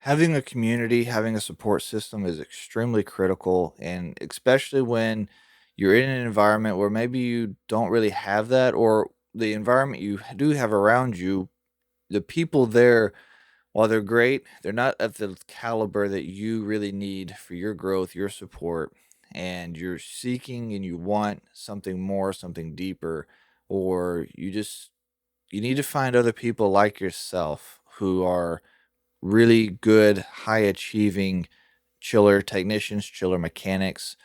Having a community, having a support system is extremely critical, and especially when you're in an environment where maybe you don't really have that, or the environment you do have around you, the people there, while they're great, they're not at the caliber that you really need for your growth, your support, and you're seeking and you want something more, something deeper, or you need to find other people like yourself who are really good, high achieving chiller technicians, chiller mechanics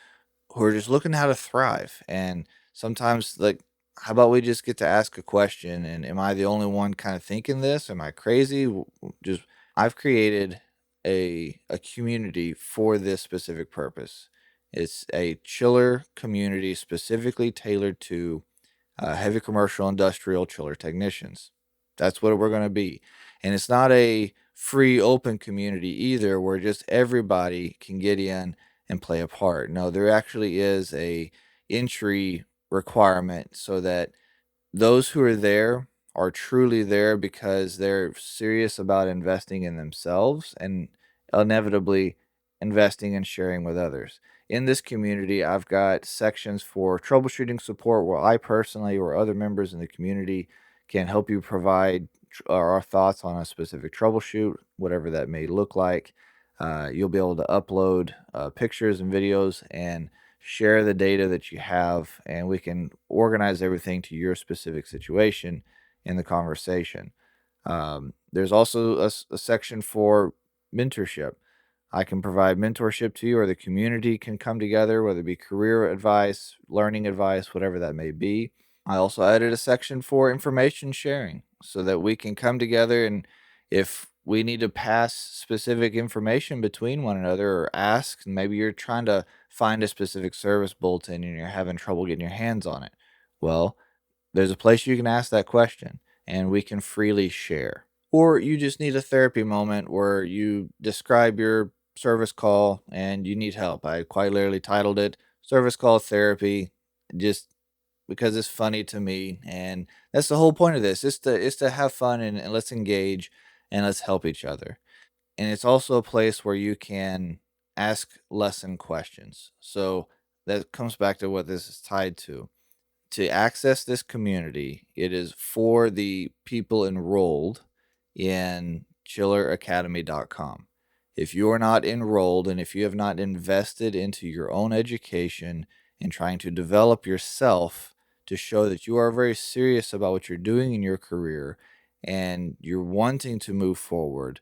who are just looking how to thrive. And sometimes, like, how about we just get to ask a question? And am I the only one kind of thinking this? Am I crazy? Just I've created a community for this specific purpose. It's a chiller community specifically tailored to heavy commercial industrial chiller technicians. That's what we're going to be. And it's not a free open community either where just everybody can get in and play a part. No, there actually is a entry requirement so that those who are there are truly there because they're serious about investing in themselves and inevitably investing and sharing with others. In this community, I've got sections for troubleshooting support where I personally or other members in the community can help you provide our thoughts on a specific troubleshoot, whatever that may look like. You'll be able to upload pictures and videos and share the data that you have, and we can organize everything to your specific situation in the conversation. There's also a section for mentorship. I can provide mentorship to you, or the community can come together, whether it be career advice, learning advice, whatever that may be. I also added a section for information sharing so that we can come together and if we need to pass specific information between one another or ask, maybe you're trying to find a specific service bulletin and you're having trouble getting your hands on it. Well, there's a place you can ask that question and we can freely share. Or you just need a therapy moment where you describe your service call and you need help. I quite literally titled it Service Call Therapy just because it's funny to me. And that's the whole point of this is to have fun and let's engage and let's help each other. And it's also a place where you can ask lesson questions. So that comes back to what this is tied to. To access this community, it is for the people enrolled in chilleracademy.com. If you are not enrolled and if you have not invested into your own education and trying to develop yourself to show that you are very serious about what you're doing in your career and you're wanting to move forward,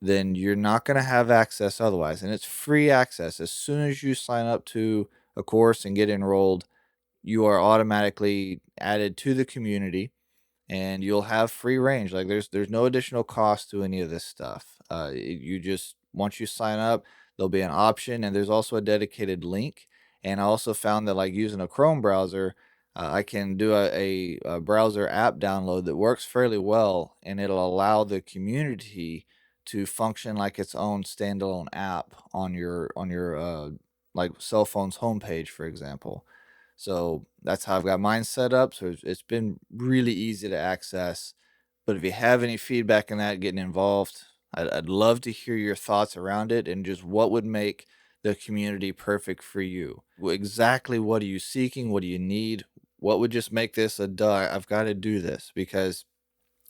then you're not going to have access otherwise. And it's free access. As soon as you sign up to a course and get enrolled, you are automatically added to the community and you'll have free range. Like there's no additional cost to any of this stuff. You just once you sign up, there'll be an option, and there's also a dedicated link. And I also found that like using a Chrome browser, I can do a browser app download that works fairly well, and it'll allow the community to function like its own standalone app on your like cell phone's homepage, for example. So that's how I've got mine set up. So it's been really easy to access. But if you have any feedback in that, getting involved, I'd love to hear your thoughts around it and just what would make the community perfect for you. Exactly what are you seeking? What do you need? What would just make this a duh? I've got to do this because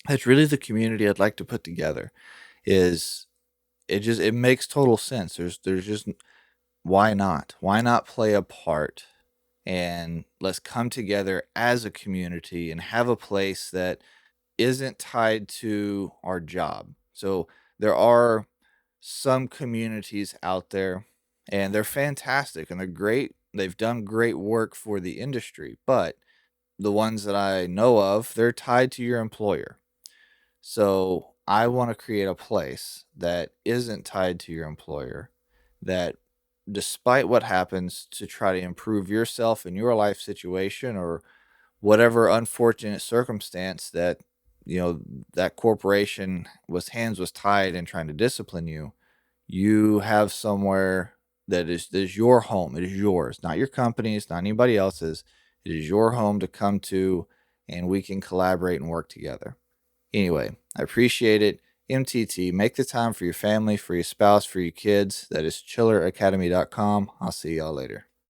it's really the community I'd like to put together. Is it makes total sense. There's just why not? Why not play a part and let's come together as a community and have a place that isn't tied to our job. So there are some communities out there and they're fantastic and they're great. They've done great work for the industry, but the ones that I know of, they're tied to your employer. So I want to create a place that isn't tied to your employer, that despite what happens to try to improve yourself and your life situation or whatever unfortunate circumstance that that corporation was tied in trying to discipline you, you have somewhere that is your home. It is yours, not your company's, not anybody else's. It is your home to come to, and we can collaborate and work together. Anyway, I appreciate it. MTT, make the time for your family, for your spouse, for your kids. That is chilleracademy.com. I'll see y'all later.